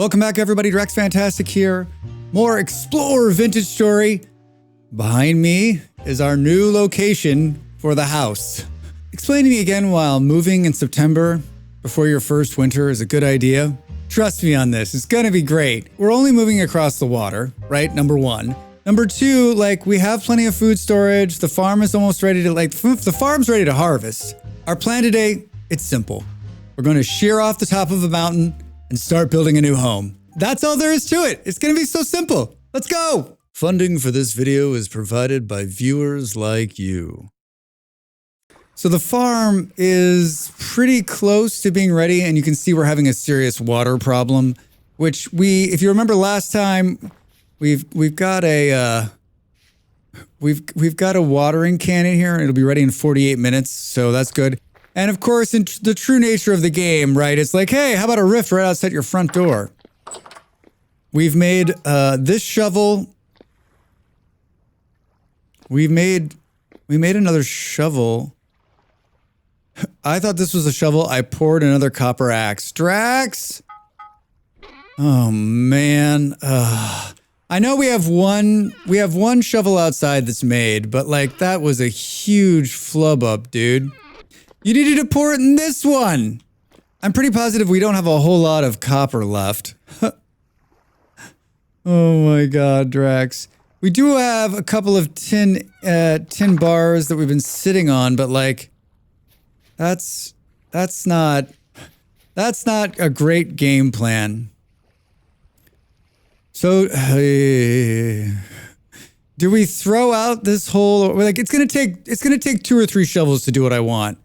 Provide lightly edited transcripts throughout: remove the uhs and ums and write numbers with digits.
Welcome back, everybody. Drax Fantastic here. More Explore Vintage Story. Behind me is our new location for the house. Explain to me again while moving in September before your first winter is a good idea. Trust me on this. It's going to be great. We're only moving across the water, right? Number one. Number two, we have plenty of food storage. The farm is almost ready to, the farm's ready to harvest. Our plan today, it's simple. We're going to shear off the top of a mountain and start building a new home. That's all there is to it. It's going to be so simple. Let's go. Funding for this video is provided by viewers like you. So the farm is pretty close to being ready, and you can see we're having a serious water problem, which if you remember last time, we've got a watering can in here, and it'll be ready in 48 minutes, so that's good. And of course, in the true nature of the game, right, it's like, hey, how about a rift right outside your front door? We've made this shovel. We made another shovel. I thought this was a shovel. I poured another copper axe. Drax! Oh, man. I know we have one shovel outside that's made, but that was a huge flub up, dude. You needed to pour it in this one. I'm pretty positive we don't have a whole lot of copper left. Oh my god, Drax. We do have a couple of tin bars that we've been sitting on, but that's not a great game plan. So, do we throw out this whole, it's gonna take 2 or 3 shovels to do what I want.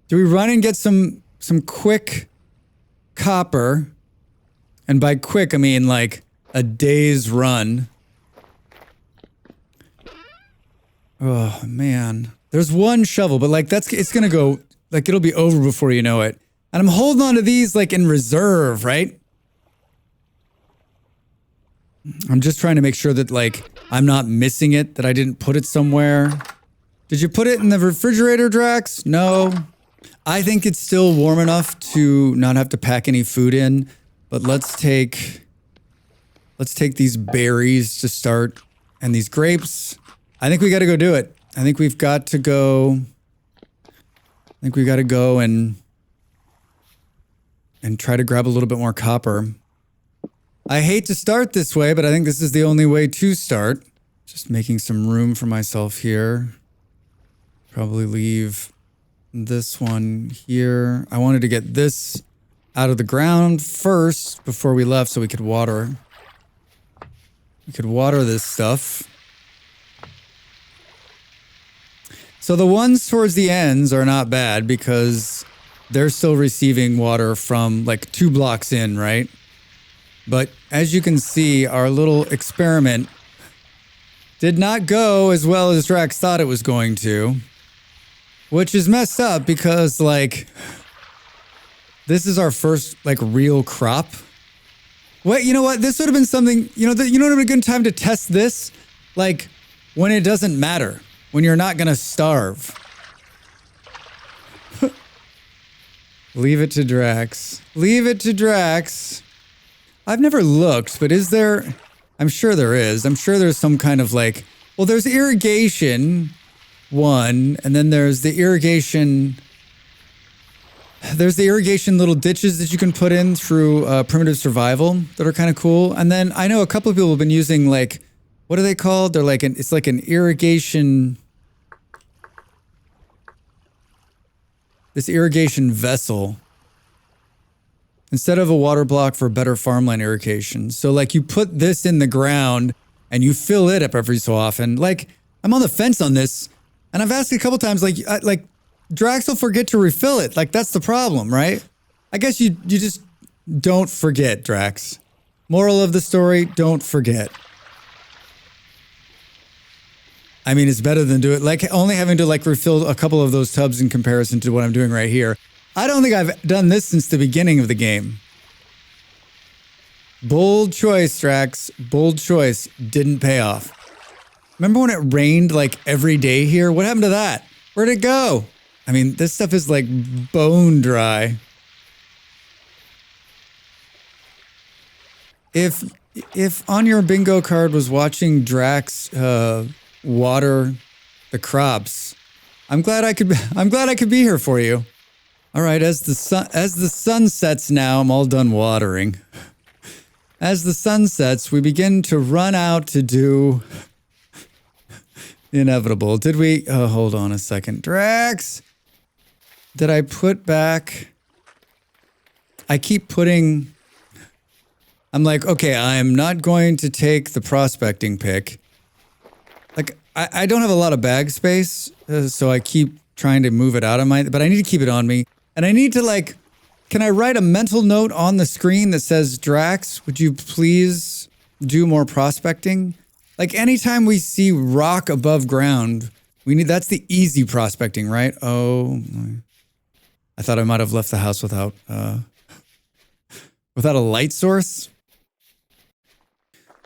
Do we run and get some quick copper? And by quick, I mean a day's run. Oh man. There's one shovel, but it's gonna go, it'll be over before you know it. And I'm holding on to these in reserve, right? I'm just trying to make sure that I'm not missing it, that I didn't put it somewhere. Did you put it in the refrigerator, Drax? No. I think it's still warm enough to not have to pack any food in, but let's take these berries to start, and these grapes. I think we got to go do it. I think we've got to go. I think we got to go and try to grab a little bit more copper. I hate to start this way, but I think this is the only way to start. Just making some room for myself here. Probably leave this one here. I wanted to get this out of the ground first before we left so we could water. We could water this stuff. So the ones towards the ends are not bad because they're still receiving water from 2 blocks in, right? But as you can see, our little experiment did not go as well as Drax thought it was going to. Which is messed up because, this is our first, real crop. Wait, you know what? This would have been something, you know what would have been a good time to test this? When it doesn't matter. When you're not gonna starve. Leave it to Drax. Leave it to Drax. I've never looked, but is there... I'm sure there is. I'm sure there's some kind of well, there's irrigation... one, and then there's the irrigation little ditches that you can put in through primitive survival that are kind of cool. And then I know a couple of people have been using what are they called? They're it's an irrigation, this irrigation vessel instead of a water block for better farmland irrigation. So you put this in the ground and you fill it up every so often. I'm on the fence on this. And I've asked a couple times, Drax will forget to refill it. That's the problem, right? I guess you just don't forget, Drax. Moral of the story, don't forget. I mean, it's better than do it. Only having to refill a couple of those tubs in comparison to what I'm doing right here. I don't think I've done this since the beginning of the game. Bold choice, Drax. Bold choice. Didn't pay off. Remember when it rained every day here? What happened to that? Where'd it go? I mean, this stuff is bone dry. if on your bingo card was watching Drax water the crops, I'm glad I could be here for you. All right, as the sun sets now, I'm all done watering. As the sun sets, we begin to run out to do the inevitable. Did we? Oh, hold on a second. Drax, did I put back? I keep putting... I'm like, okay, I'm not going to take the prospecting pick. Like, I don't have a lot of bag space, so I keep trying to move it out of my... But I need to keep it on me. And I need to, like... Can I write a mental note on the screen that says, Drax, would you please do more prospecting? Like, anytime we see rock above ground, we need... That's the easy prospecting, right? Oh... I thought I might have left the house without a light source.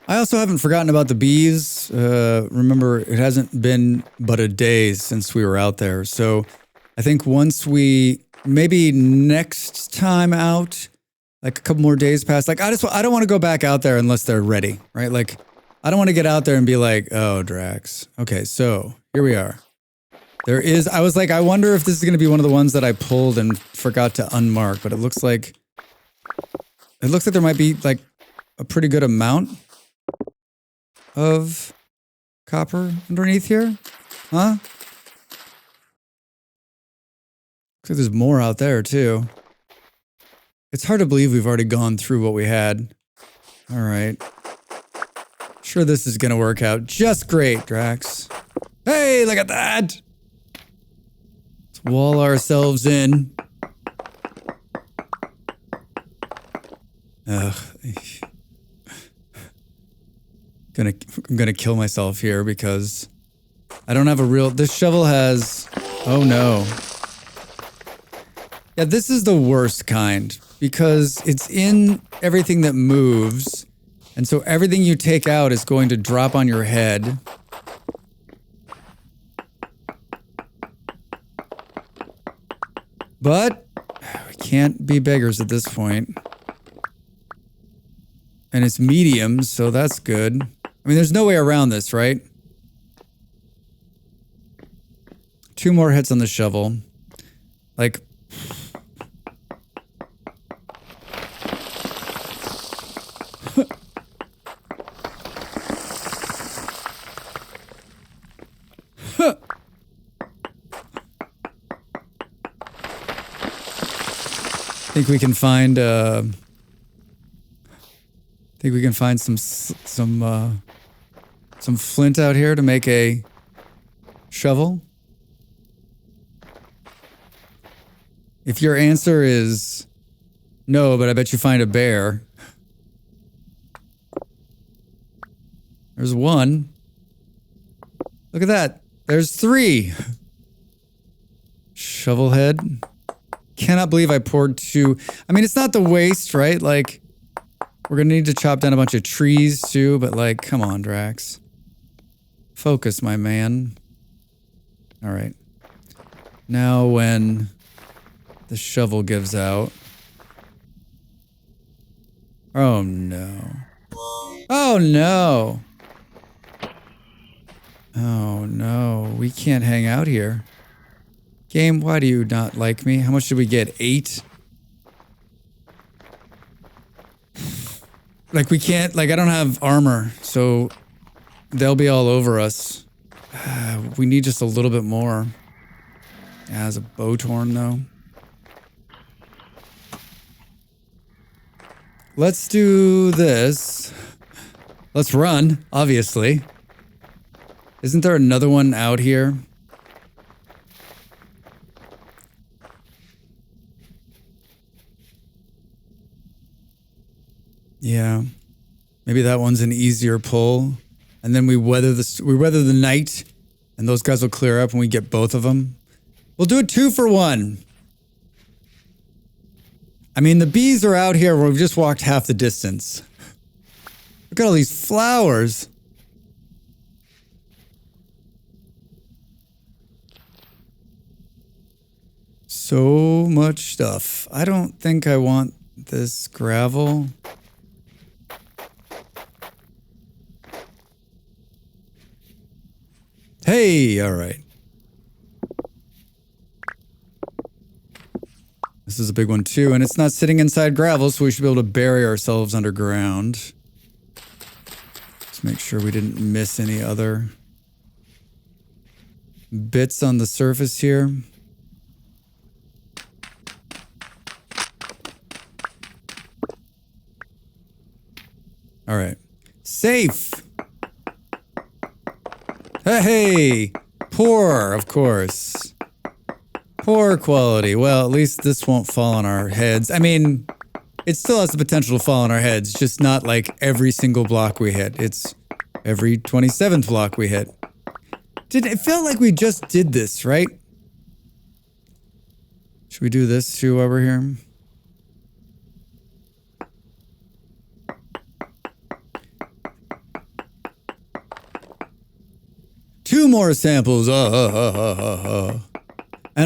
I also haven't forgotten about the bees. Remember, it hasn't been but a day since we were out there. So I think once we, maybe next time out, like a couple more days pass, like I don't want to go back out there unless they're ready, right? Like I don't want to get out there and be like, oh, Drax. Okay, so here we are. There is, I was like, I wonder if this is going to be one of the ones that I pulled and forgot to unmark, but it looks like there might be like a pretty good amount of copper underneath here. Huh? Looks like there's more out there too. It's hard to believe we've already gone through what we had. All right. Sure, this is going to work out just great, Drax. Hey, look at that! Let's wall ourselves in. Ugh. I'm gonna kill myself here because I don't have a real... This shovel has... Oh no. Yeah, this is the worst kind because it's in everything that moves. And so everything you take out is going to drop on your head. But we can't be beggars at this point. And it's medium, so that's good. I mean, there's no way around this, right? 2 more hits on the shovel. Like... think we can find some flint out here to make a shovel. If your answer is no, but I bet you find a bear. There's 1. Look at that. There's 3. Shovel head. Cannot believe I poured 2. I mean, it's not the waste, right? Like, we're gonna need to chop down a bunch of trees too, but like, come on, Drax. Focus, my man. All right. Now when the shovel gives out. Oh no. Oh no. Oh no. We can't hang out here. Game, why do you not like me? How much did we get? 8? Like we can't, like I don't have armor, so they'll be all over us. We need just a little bit more. Yeah, as a bow torn though. Let's do this. Let's run, obviously. Isn't there another one out here? Yeah, maybe that one's an easier pull, and then we weather the night, and those guys will clear up, and we get both of them. We'll do a 2 for 1. I mean, the bees are out here where we've just walked half the distance. Look at all these flowers. So much stuff. I don't think I want this gravel. Hey, all right. This is a big one too, and it's not sitting inside gravel, so we should be able to bury ourselves underground. Let's make sure we didn't miss any other bits on the surface here. All right. Safe! Hey! Poor, of course. Poor quality. Well, at least this won't fall on our heads. I mean, it still has the potential to fall on our heads, just not like every single block we hit. It's every 27th block we hit. It felt like we just did this, right? Should we do this too while we're here? Two more samples. And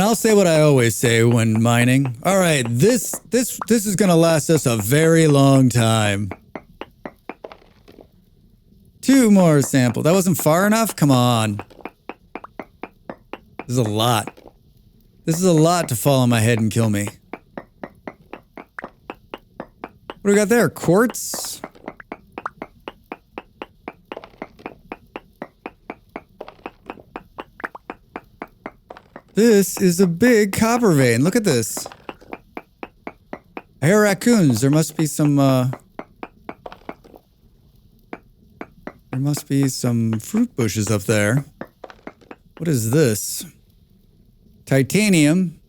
I'll say what I always say when mining. All right, this is gonna last us a very long time. Two more samples. That wasn't far enough? Come on. This is a lot. This is a lot to fall on my head and kill me. What do we got there? Quartz? This is a big copper vein. Look at this. I hear raccoons. There must be some, fruit bushes up there. What is this? Titanium,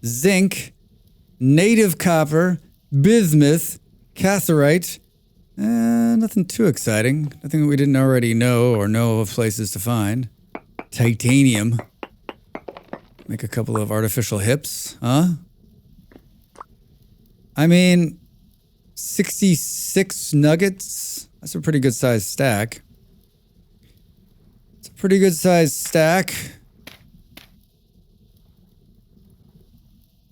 zinc, native copper, bismuth, catharite. Nothing too exciting. Nothing that we didn't already know or know of places to find. Titanium. Make a couple of artificial hips, huh? I mean, 66 nuggets? That's a pretty good sized stack. It's a pretty good sized stack.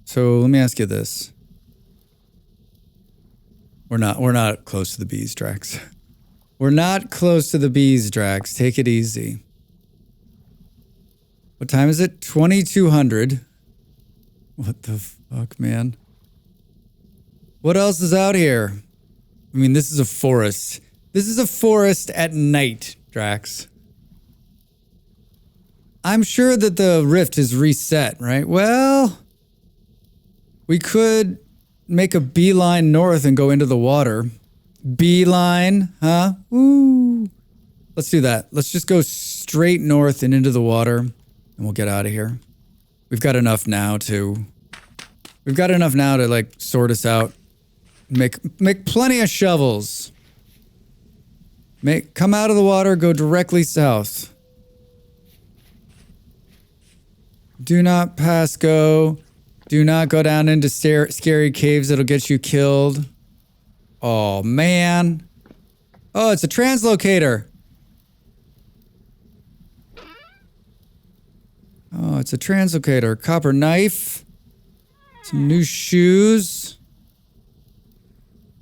So let me ask you this. We're not close to the bees, Drax. We're not close to the bees, Drax. Take it easy. What time is it? 2200. What the fuck, man? What else is out here? I mean, this is a forest. This is a forest at night, Drax. I'm sure that the rift is reset, right? Well, we could make a beeline north and go into the water. Beeline, huh? Ooh. Let's do that. Let's just go straight north and into the water. And we'll get out of here. We've got enough now to like sort us out. Make plenty of shovels. Come out of the water, go directly south. Do not pass go. Do not go down into scary caves that'll get you killed. Oh man. Oh, it's a translocator. Oh, it's a translocator. Copper knife. Some new shoes.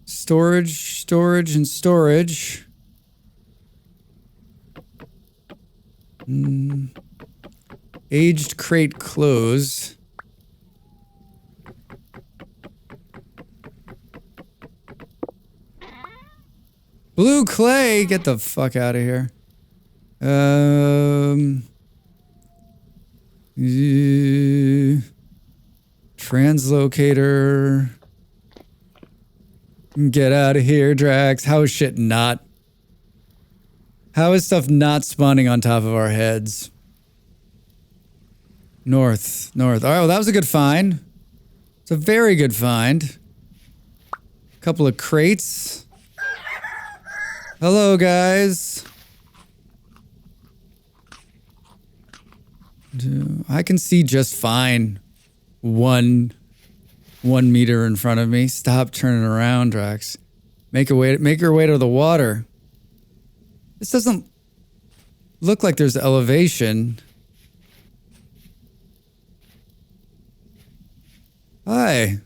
Storage, and storage. Aged crate clothes. Blue clay? Get the fuck out of here. Translocator. Get out of here, Drax. How is shit not? How is stuff not spawning on top of our heads? North. All right, well, that was a good find. It's a very good find. A couple of crates. Hello, guys. I can see just fine. One meter in front of me. Stop turning around, Drax. Make your way to the water. This doesn't look like there's elevation. Hi. I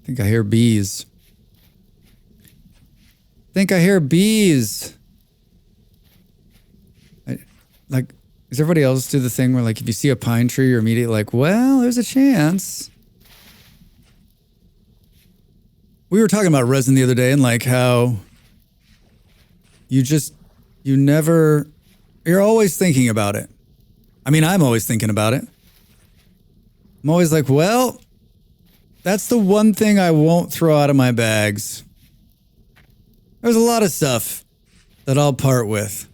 think I hear bees. think I hear bees. Like, does everybody else do the thing where, like, if you see a pine tree, you're immediately like, well, there's a chance. We were talking about resin the other day and, like, how you're always thinking about it. I mean, I'm always thinking about it. I'm always like, well, that's the one thing I won't throw out of my bags. There's a lot of stuff that I'll part with,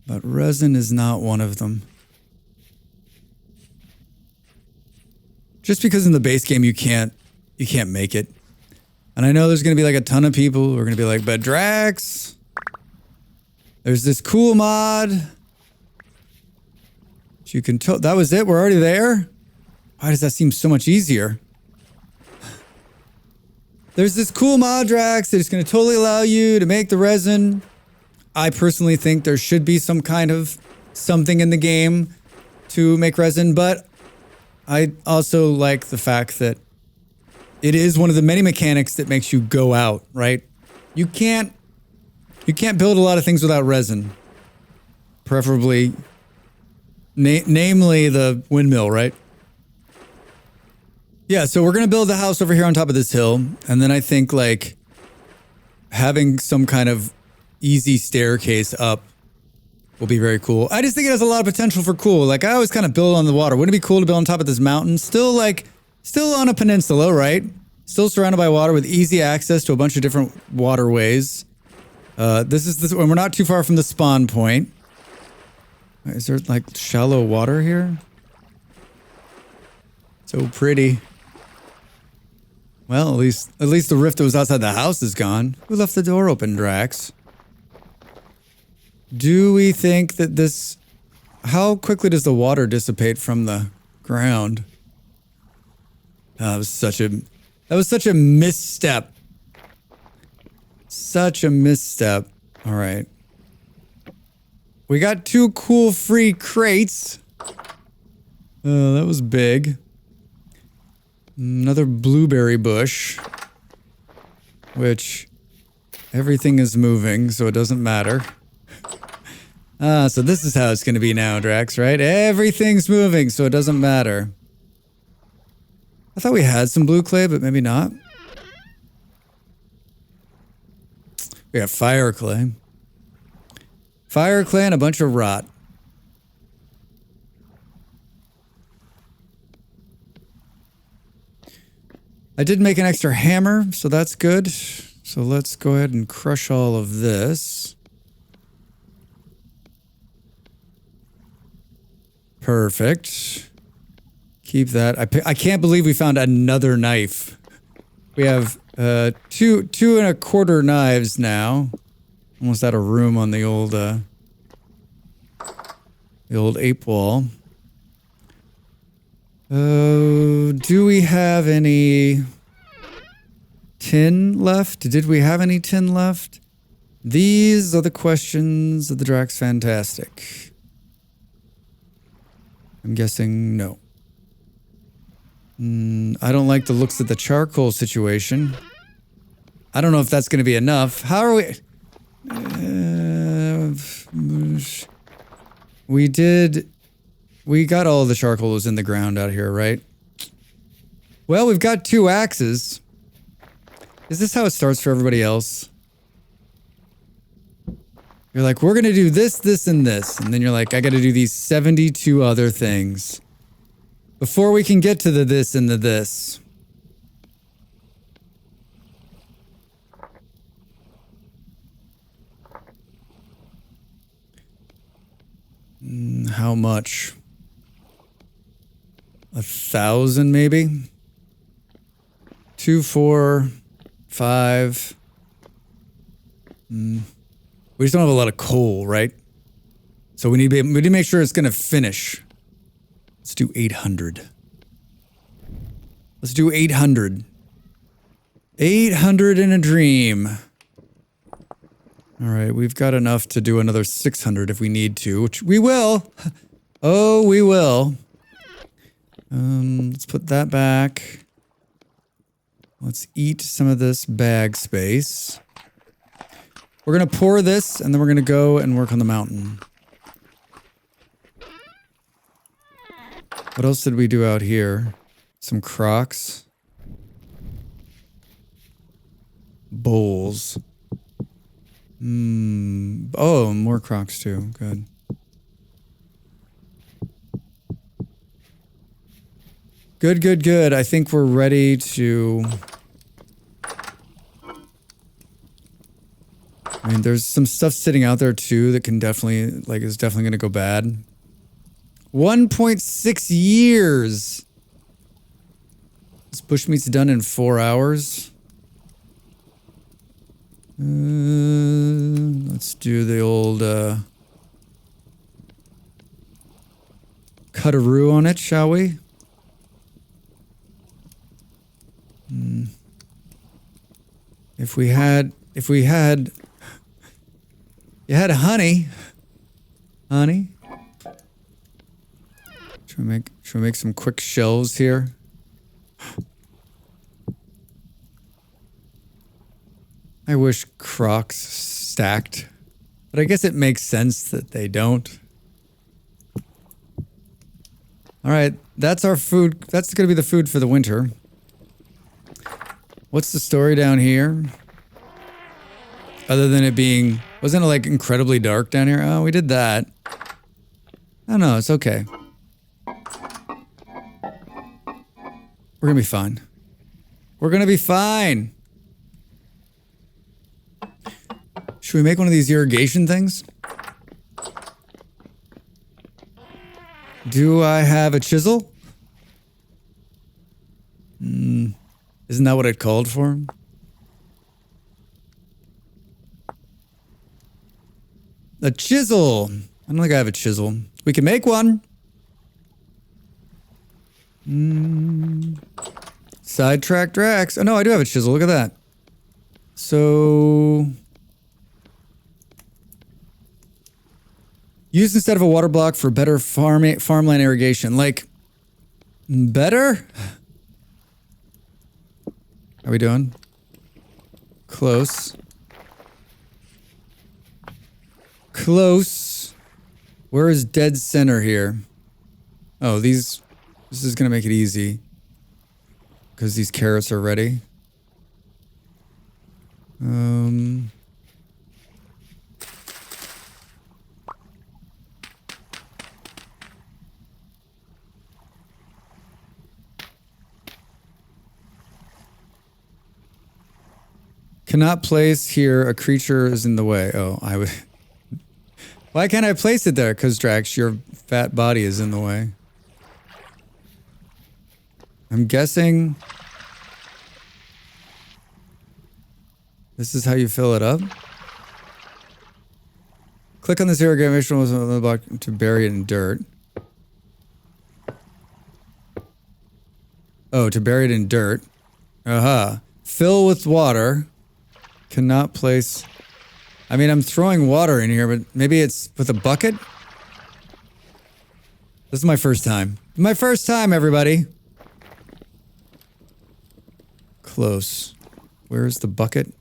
but resin is not one of them. Just because in the base game you can't make it. And I know there's going to be like a ton of people who are going to be like, but Drax, there's this cool mod. You can that was it? We're already there? Why does that seem so much easier? There's this cool mod, Drax, that is going to totally allow you to make the resin. I personally think there should be some kind of something in the game to make resin, but I also like the fact that it is one of the many mechanics that makes you go out, right? You can't build a lot of things without resin. Preferably, namely the windmill, right? Yeah, so we're going to build the house over here on top of this hill. And then I think, like, having some kind of easy staircase up will be very cool. I just think it has a lot of potential for cool. Like, I always kind of build on the water. Wouldn't it be cool to build on top of this mountain? Still on a peninsula, right? Still surrounded by water with easy access to a bunch of different waterways. And we're not too far from the spawn point. Is there, like, shallow water here? So pretty. Well, at least the rift that was outside the house is gone. Who left the door open, Drax? Do we think that this... How quickly does the water dissipate from the ground? That was such a misstep. Such a misstep. All right. We got 2 cool free crates. That was big. Another blueberry bush. Which everything is moving, so it doesn't matter. So this is how it's going to be now, Drax, right? Everything's moving, so it doesn't matter. I thought we had some blue clay, but maybe not. We got fire clay. Fire clay and a bunch of rot. I did make an extra hammer, so that's good. So let's go ahead and crush all of this. Perfect. Keep that. I can't believe we found another knife. We have 2 1/4 knives now. Almost out of room on the old ape wall. Do we have any tin left? Did we have any tin left? These are the questions of the Drax Fantastic. I'm guessing no. I don't like the looks of the charcoal situation. I don't know if that's going to be enough. How are we... We got all the charcoal that was in the ground out here, right? Well, we've got 2 axes. Is this how it starts for everybody else? You're like, we're going to do this, this, and this. And then you're like, I got to do these 72 other things before we can get to the this and the this. How much? 1,000 maybe? 2, 4, 5. We just don't have a lot of coal, right? So we need to make sure it's going to finish. Let's do 800. Let's do 800. 800 in a dream. All right, we've got enough to do another 600 if we need to, which we will. Oh, we will. Let's put that back. Let's eat some of this bag space. We're going to pour this, and then we're going to go and work on the mountain. What else did we do out here? Some crocks. Bowls. Oh, more crocs too. Good. Good, good, good. I think we're ready to... I mean, there's some stuff sitting out there too that can definitely, like, is definitely going to go bad. 1.6 years! This bushmeat's done in 4 hours. Let's do the old, cut-a-roo on it, shall we? If we had, you had honey. Honey? Should we make some quick shelves here? I wish crocs stacked, but I guess it makes sense that they don't. All right, that's our food. That's going to be the food for the winter. What's the story down here? Other than it being, wasn't it like incredibly dark down here? Oh, we did that. Oh no, it's okay. We're gonna be fine. We're gonna be fine. Should we make one of these irrigation things? Do I have a chisel? Isn't that what it called for? A chisel. I don't think I have a chisel. We can make one. Sidetrack Drax. Oh no, I do have a chisel. Look at that. So... used instead of a water block for better farmland irrigation. Like, better? How are we doing? Close. Close. Where is dead center here? Oh, this is gonna make it easy. Because these carrots are ready. Cannot place here. A creature is in the way. Oh, I would... Why can't I place it there? Because, Drax, your fat body is in the way. I'm guessing... this is how you fill it up? Click on this irrigation on the block to bury it in dirt. Oh, to bury it in dirt. Aha. Fill with water. Cannot place... I mean, I'm throwing water in here, but maybe it's with a bucket? This is my first time. My first time, everybody! Close. Where's the bucket?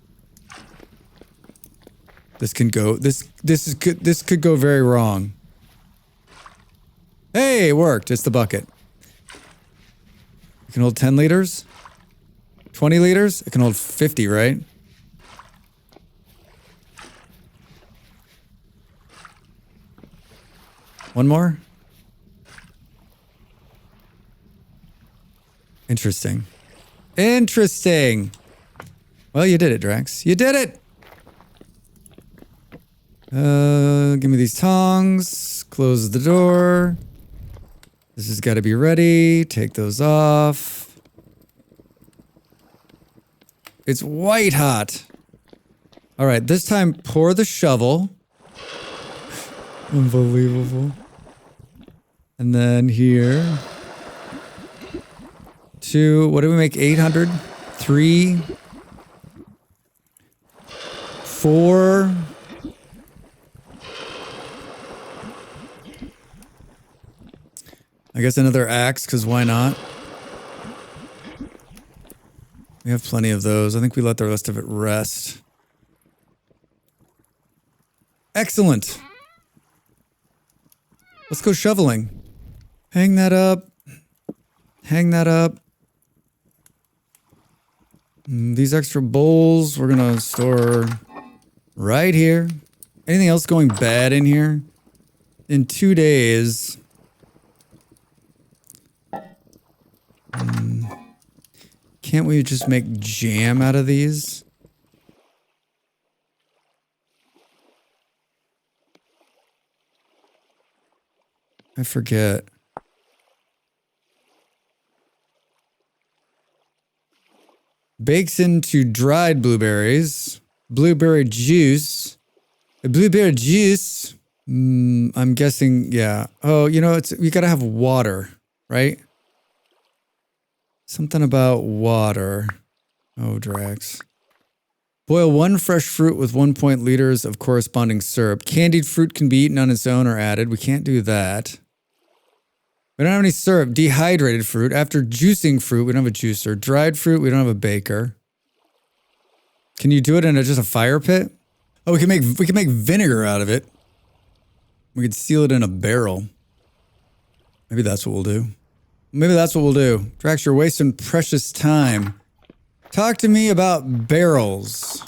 This can go... This could go very wrong. Hey, it worked. It's the bucket. It can hold 10 liters? 20 liters? It can hold 50, right? One more? Interesting. Interesting! Well, you did it, Drax. You did it! Give me these tongs. Close the door. This has got to be ready. Take those off. It's white hot. All right, this time pour the shovel. Unbelievable. And then here. 2, what did we make? 800? 3. 4. I guess another axe, because why not? We have plenty of those. I think we let the rest of it rest. Excellent. Let's go shoveling. Hang that up. Hang that up. These extra bowls we're gonna store right here. Anything else going bad in here? In 2 days. Can't we just make jam out of these? I forget. Bakes into dried blueberries. Blueberry juice. Blueberry juice. I'm guessing, yeah. Oh, you know, you gotta have water, right? Something about water. Oh, Drax. Boil 1 fresh fruit with 1 liters of corresponding syrup. Candied fruit can be eaten on its own or added. We can't do that. We don't have any syrup. Dehydrated fruit. After juicing fruit, we don't have a juicer. Dried fruit, we don't have a baker. Can you do it in just a fire pit? Oh, we can make vinegar out of it. We could seal it in a barrel. Maybe that's what we'll do. Maybe that's what we'll do. Drax, you're wasting precious time. Talk to me about barrels.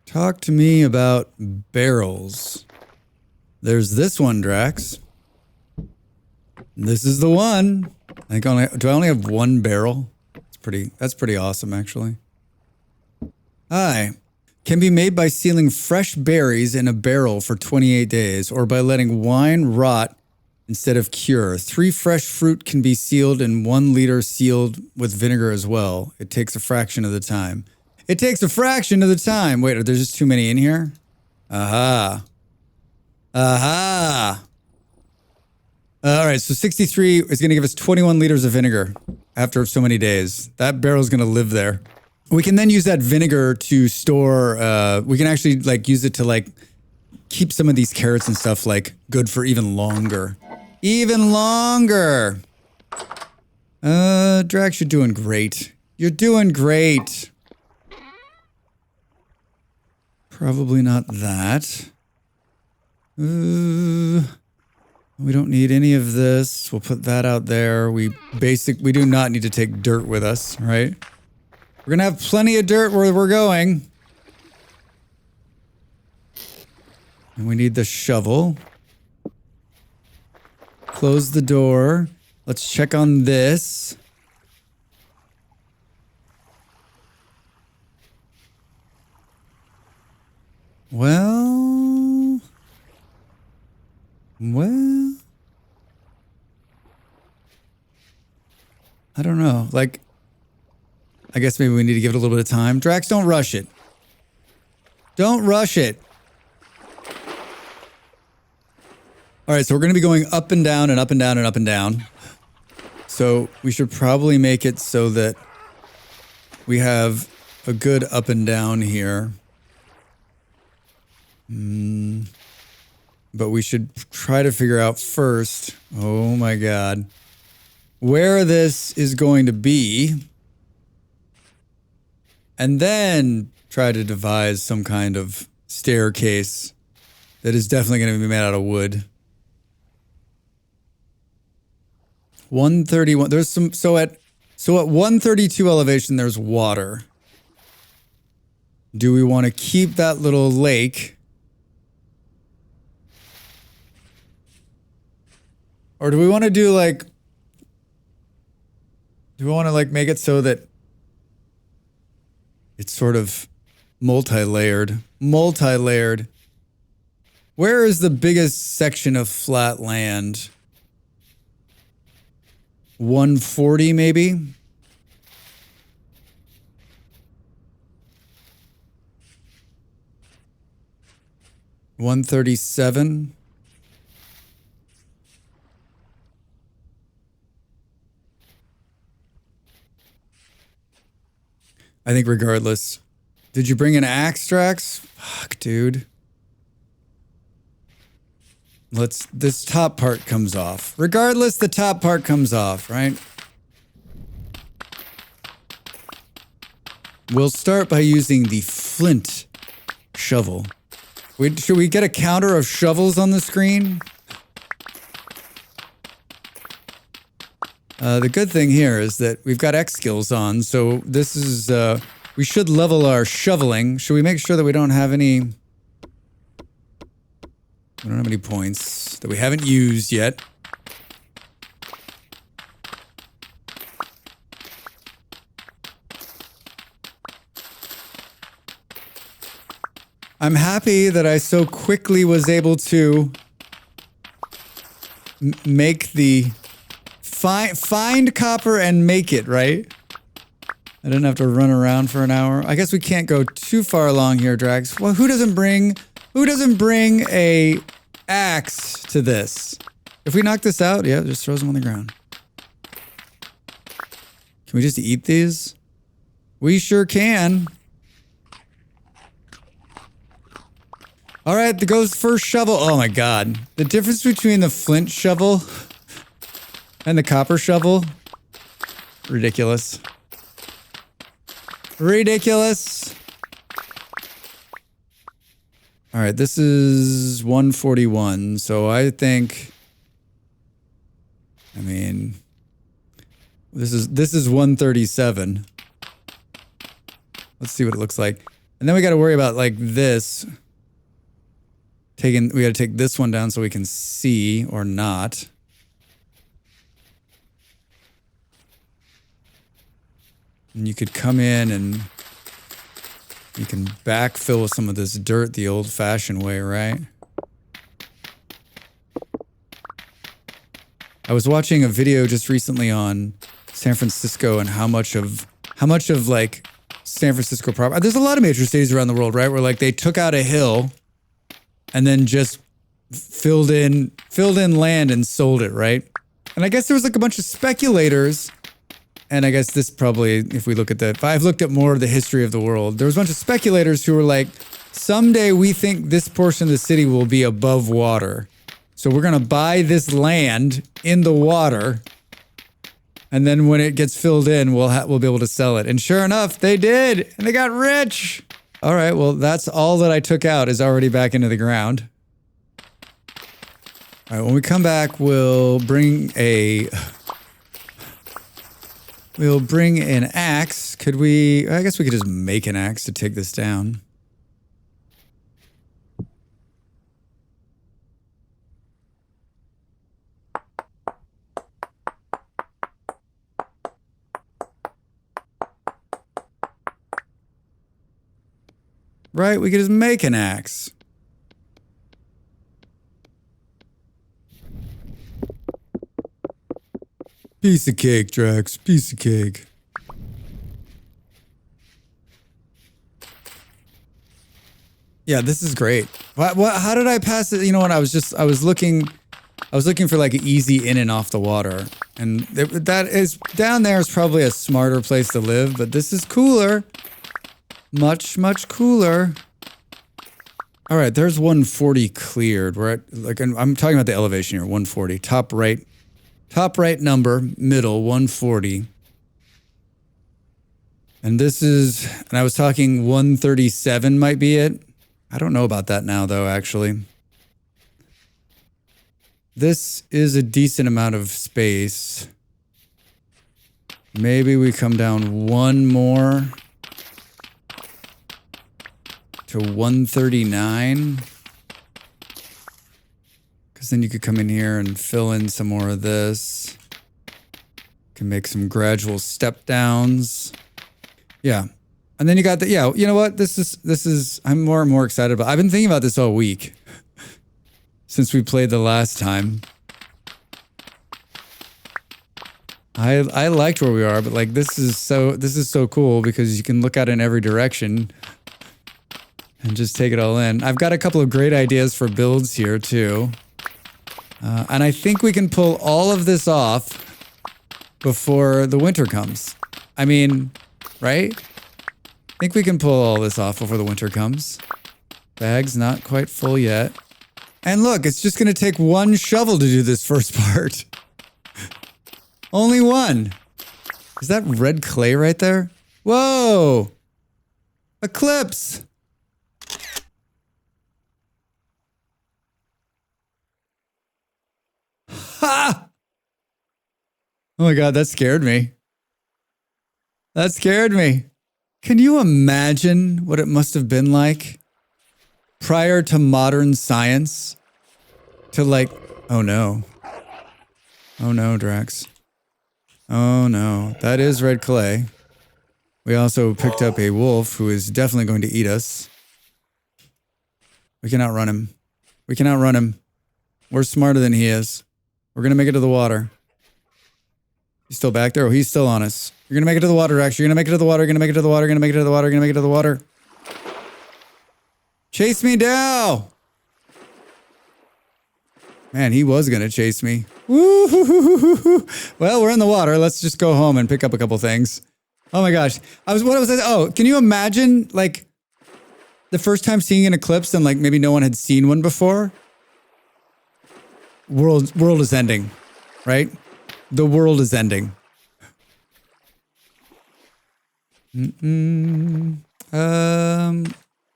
Talk to me about barrels. There's this one, Drax. This is the one. I think do I only have 1 barrel? That's pretty awesome, actually. Hi. Can be made by sealing fresh berries in a barrel for 28 days or by letting wine rot instead of cure. 3 fresh fruit can be sealed and 1 liter sealed with vinegar as well. It takes a fraction of the time. It takes a fraction of the time. Wait, are there just too many in here? Aha. Aha. All right, so 63 is going to give us 21 liters of vinegar after so many days. That barrel's going to live there. We can then use that vinegar to store, we can actually use it to keep some of these carrots and stuff good for even longer. Even longer! Drax, you're doing great. You're doing great. Probably not that. We don't need any of this. We'll put that out there. We do not need to take dirt with us, right? We're gonna have plenty of dirt where we're going. And we need the shovel. Close the door. Let's check on this. Well, I don't know. I guess maybe we need to give it a little bit of time. Drax, don't rush it. Don't rush it. All right, so we're going to be going up and down and up and down and up and down. So we should probably make it so that we have a good up and down here. But we should try to figure out first, oh my God, where this is going to be. And then try to devise some kind of staircase that is definitely going to be made out of wood. 131. There's some. So at 132 elevation, there's water. Do we want to keep that little lake? Or do we want to do do we want to make it so that it's sort of multi-layered? Multi-layered. Where is the biggest section of flat land? 140 maybe? $137. I think regardless. Did you bring an axe, Drax? Fuck, dude. This top part comes off. Regardless, the top part comes off, right? We'll start by using the flint shovel. Should we get a counter of shovels on the screen? The good thing here is that we've got Xskills on, so this is, we should level our shoveling. Should we make sure that we don't have any points that we haven't used yet? I'm happy that I so quickly was able to make the find copper and make it, right? I didn't have to run around for an hour. I guess we can't go too far along here, Drax. Well, who doesn't bring a axe to this? If we knock this out, yeah, just throws them on the ground. Can we just eat these? We sure can. All right, the goes first shovel. Oh my god. The difference between the flint shovel and the copper shovel. Ridiculous. Ridiculous. All right, this is 141. So I think, I mean, this is 137. Let's see what it looks like. And then we got to worry about like this. We got to take this one down so we can see or not. And you could come in and you can backfill with some of this dirt the old-fashioned way, right? I was watching a video just recently on San Francisco and how much of like San Francisco proper. There's a lot of major cities around the world, right, where like they took out a hill and then just filled in land and sold it, right? And I guess there was like a bunch of speculators. And I guess this probably, if we look at if I've looked at more of the history of the world, there was a bunch of speculators who were like, someday we think this portion of the city will be above water. So we're going to buy this land in the water. And then when it gets filled in, we'll be able to sell it. And sure enough, they did. And they got rich. All right, well, that's all that I took out is already back into the ground. All right, when we come back, we'll bring an axe. Could we... I guess we could just make an axe to take this down. Right, we could just make an axe. Piece of cake, Drax. Piece of cake. Yeah, this is great. How did I pass it? You know what? I was looking for like an easy in and off the water. And that is, down there is probably a smarter place to live, but this is cooler. Much, much cooler. All right, there's 140 cleared. We're at, like, I'm talking about the elevation here, 140. Top right number, middle, 140. And this is, and I was talking 137 might be it. I don't know about that now, though, actually. This is a decent amount of space. Maybe we come down one more to 139. Because then you could come in here and fill in some more of this. Can make some gradual step downs. Yeah. And then you got the, yeah, you know what? This is, I'm more and more excited about. I've been thinking about this all week. Since we played the last time. I liked where we are, but like this is so cool because you can look out in every direction. And just take it all in. I've got a couple of great ideas for builds here, too. And I think we can pull all of this off before the winter comes. I mean, right? I think we can pull all this off before the winter comes. Bag's not quite full yet. And look, it's just going to take one shovel to do this first part. Only one. Is that red clay right there? Whoa! Eclipse! Oh my God, that scared me. That scared me. Can you imagine what it must have been like prior to modern science to like, oh no. Oh no, Drax. Oh no, that is red clay. We also picked up a wolf who is definitely going to eat us. We can outrun him. We can outrun him. We're smarter than he is. We're gonna make it to the water. He's still back there? Oh, he's still on us. You're gonna make it to the water, Drax. You're gonna make it to the water. You're gonna make it to the water. You're gonna make it to the water. You're gonna make it to the water. Chase me down! Man, he was gonna chase me. Woo! Well, we're in the water. Let's just go home and pick up a couple things. Oh my gosh. Can you imagine, like, the first time seeing an eclipse and, like, maybe no one had seen one before? World is ending, right? The world is ending.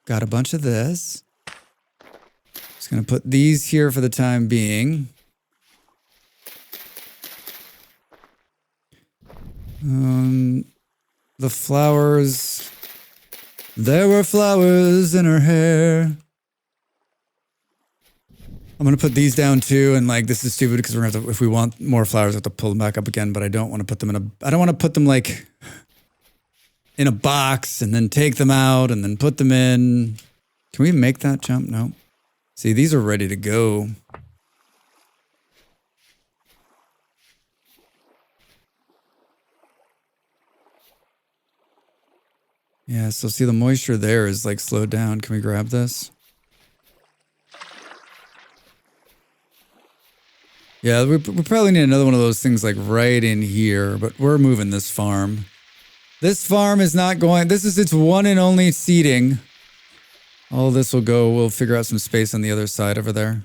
Got a bunch of this. Just gonna put these here for the time being. The flowers. There were flowers in her hair. I'm gonna put these down too, and like this is stupid because we're gonna have to, if we want more flowers, we have to pull them back up again. But I don't want to put them in I don't want to put them like in a box and then take them out and then put them in. Can we make that jump? No. See, these are ready to go. Yeah, so see the moisture there is like slowed down. Can we grab this? Yeah, we probably need another one of those things like right in here, but we're moving this farm. This farm is not going, this is its one and only seeding. All this will go, we'll figure out some space on the other side over there.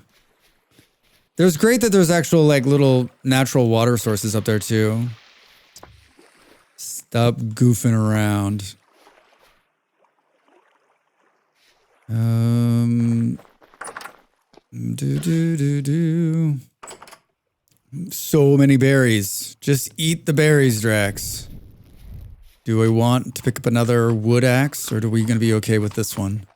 There's great that there's actual like little natural water sources up there too. Stop goofing around. So many berries. Just eat the berries, Drax. Do I want to pick up another wood axe, or are we going to be okay with this one?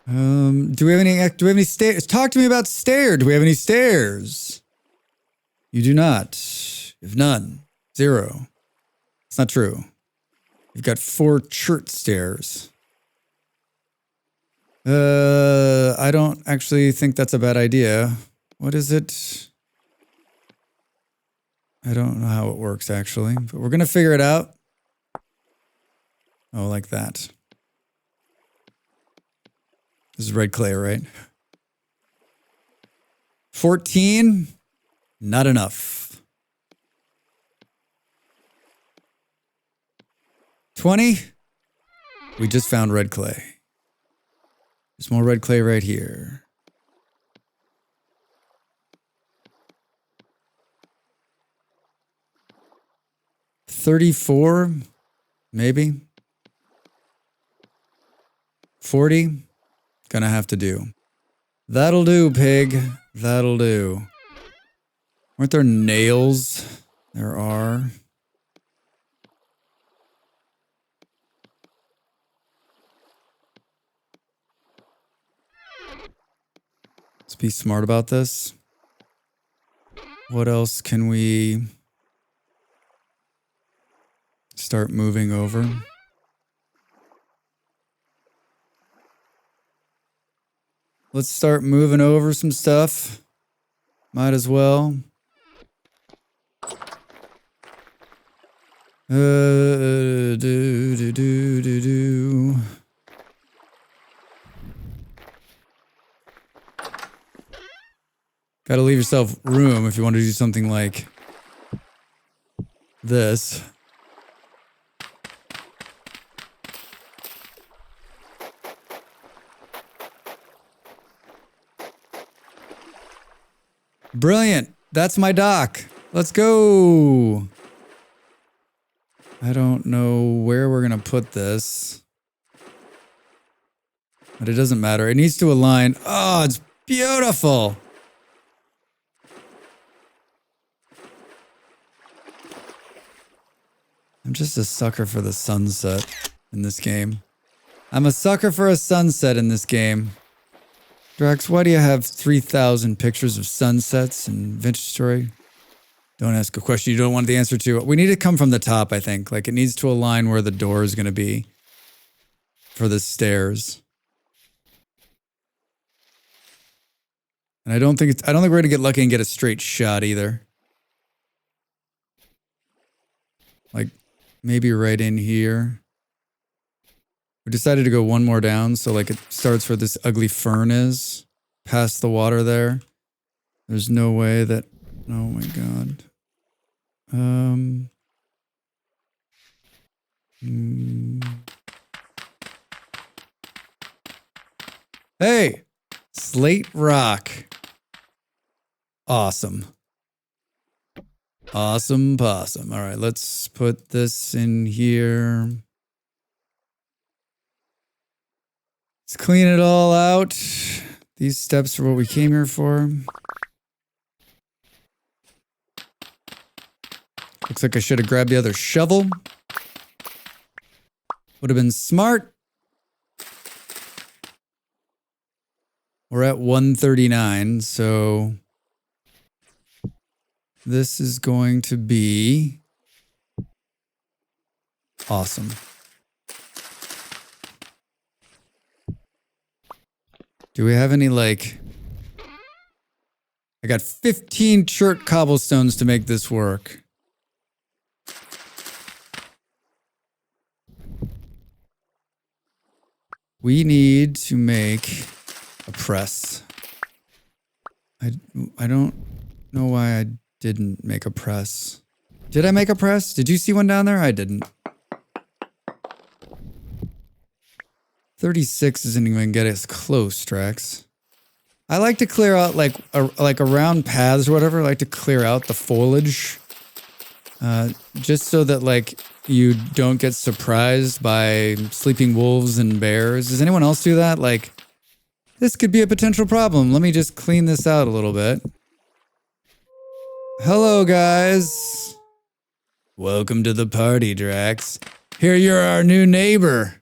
Do we have any stairs? Talk to me about stairs. Do we have any stairs? You do not. You have none. 0. It's not true. You've got 4 church stairs. I don't actually think that's a bad idea. What is it? I don't know how it works actually, but we're gonna figure it out. Oh, like that. This is red clay, right? 14? Not enough. 20? We just found red clay. There's more red clay right here. $34, maybe. 40, gonna have to do. That'll do, pig. That'll do. Weren't there nails? There are. Let's be smart about this. What else can we start moving over? Let's start moving over some stuff. Might as well. Gotta leave yourself room if you want to do something like this. Brilliant. That's my dock. Let's go. I don't know where we're going to put this. But it doesn't matter. It needs to align. Oh, it's beautiful. just a sucker for the sunset in this game. I'm a sucker for a sunset in this game. Drax, why do you have 3,000 pictures of sunsets in Vintage Story? Don't ask a question you don't want the answer to. We need to come from the top, I think. Like, it needs to align where the door is going to be for the stairs. And I don't think we're going to get lucky and get a straight shot either. Like, maybe right in here. We decided to go one more down, so like it starts where this ugly fern is, past the water there. There's no way that... Oh my god. Hey! Slate rock. Awesome. Awesome possum. Alright, let's put this in here. Let's clean it all out. These steps are what we came here for. Looks like I should have grabbed the other shovel. Would have been smart. We're at 139, so this is going to be awesome. Do we have any, like... I got 15 chert cobblestones to make this work. We need to make a press. I don't know why I didn't make a press. Did I make a press? Did you see one down there? I didn't. 36 isn't even get us close, Drax. I like to clear out like around paths or whatever. I like to clear out the foliage, just so that like you don't get surprised by sleeping wolves and bears. Does anyone else do that? Like, this could be a potential problem. Let me just clean this out a little bit. Hello, guys. Welcome to the party, Drax. Here, you're our new neighbor.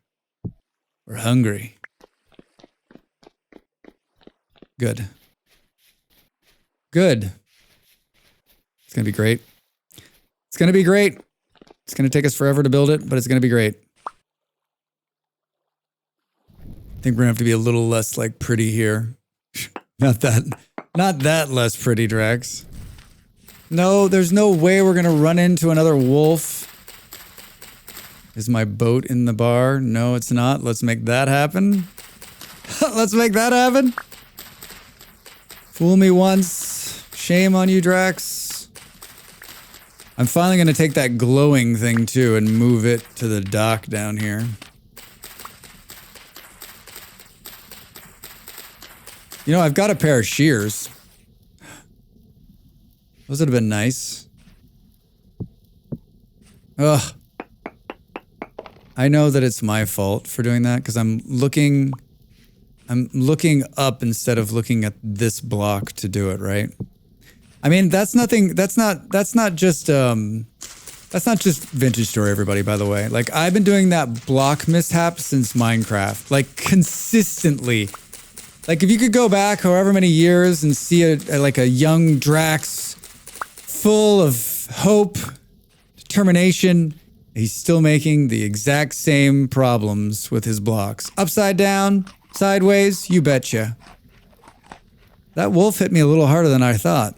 We're hungry. Good. Good. It's gonna be great. It's gonna be great. It's gonna take us forever to build it, but it's gonna be great. I think we're gonna have to be a little less like pretty here. Not that less pretty, Drax. No, there's no way we're gonna run into another wolf. Is my boat in the bar? No, it's not. Let's make that happen. Let's make that happen. Fool me once. Shame on you, Drax. I'm finally going to take that glowing thing, too, and move it to the dock down here. You know, I've got a pair of shears. Those would have been nice. Ugh. I know that it's my fault for doing that because I'm looking up instead of looking at this block to do it, right? I mean, that's not just Vintage Story, everybody, by the way. Like, I've been doing that block mishap since Minecraft, like consistently. Like, if you could go back however many years and see a young Drax full of hope, determination, he's still making the exact same problems with his blocks. Upside down, sideways, you betcha. That wolf hit me a little harder than I thought.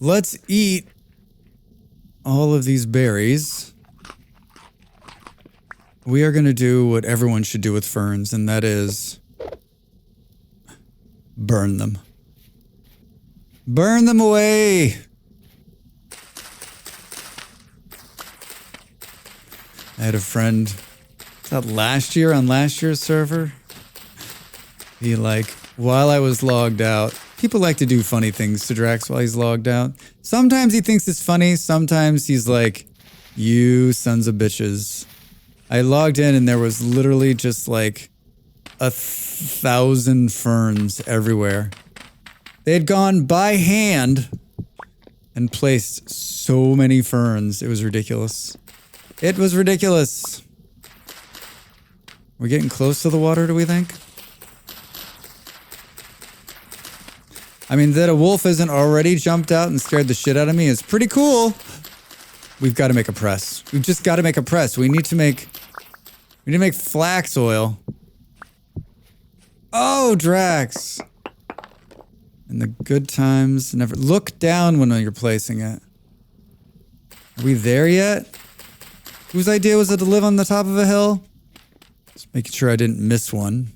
Let's eat all of these berries. We are going to do what everyone should do with ferns, and that is burn them. Burn them away! I had a friend, was that last year on last year's server? He while I was logged out, people like to do funny things to Drax while he's logged out. Sometimes he thinks it's funny, sometimes he's like, you sons of bitches. I logged in and there was literally just like 1,000 ferns everywhere. They had gone by hand and placed so many ferns. It was ridiculous. It was ridiculous. We're getting close to the water, do we think? I mean, that a wolf isn't already jumped out and scared the shit out of me is pretty cool. We've got to make a press. We've just got to make a press. We need to make flax oil. Oh, Drax. And the good times never... Look down when you're placing it. Are we there yet? Whose idea was it to live on the top of a hill? Just making sure I didn't miss one.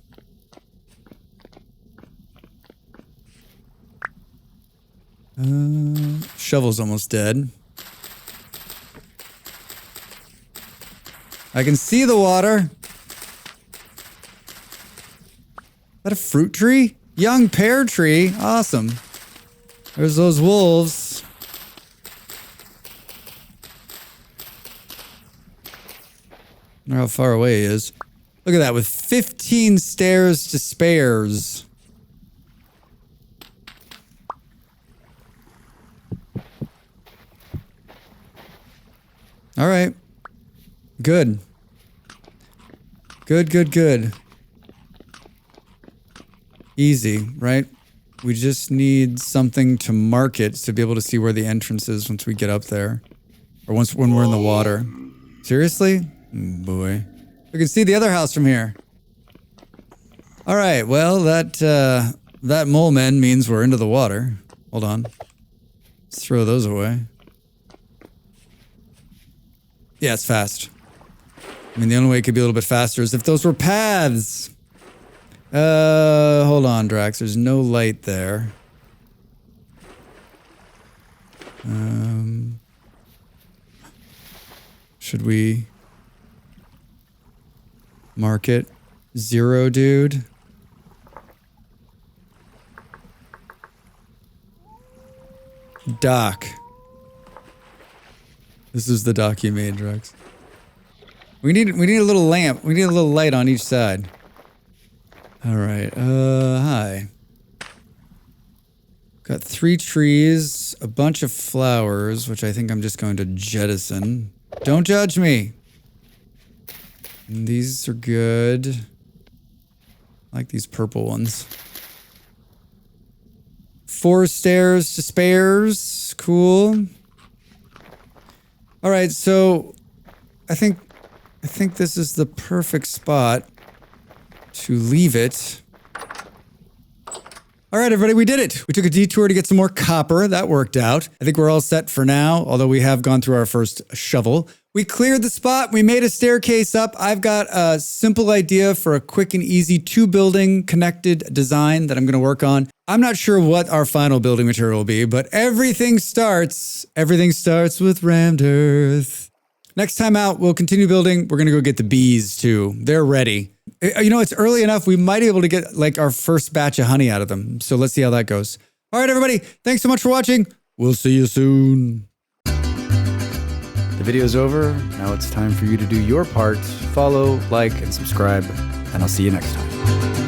Shovel's almost dead. I can see the water. Is that a fruit tree? Young pear tree. Awesome. There's those wolves. I wonder how far away he is. Look at that, with 15 stairs to spares. All right. Good. Good. Easy, right? We just need something to mark it to be able to see where the entrance is once we get up there. Or when we're in the water. Seriously? Boy. We can see the other house from here. All right, well, that mole men means we're into the water. Hold on. Let's throw those away. Yeah, it's fast. I mean, the only way it could be a little bit faster is if those were paths. Hold on, Drax. There's no light there. Should we mark it? 0, dude. Dock. This is the dock you made, Drax. We need a little lamp. We need a little light on each side. All right. Hi. Got 3 trees, a bunch of flowers, which I think I'm just going to jettison. Don't judge me. And these are good. I like these purple ones. 4 stairs to spares. Cool. All right, so I think this is the perfect spot to leave it. All right, everybody, we did it. We took a detour to get some more copper. That worked out. I think we're all set for now, although we have gone through our first shovel. We cleared the spot. We made a staircase up. I've got a simple idea for a quick and easy 2-building connected design that I'm going to work on. I'm not sure what our final building material will be, but everything starts with rammed earth. Next time out, we'll continue building. We're going to go get the bees too. They're ready. You know, it's early enough. We might be able to get like our first batch of honey out of them. So let's see how that goes. All right, everybody. Thanks so much for watching. We'll see you soon. The video's over. Now it's time for you to do your part. Follow, like, and subscribe. And I'll see you next time.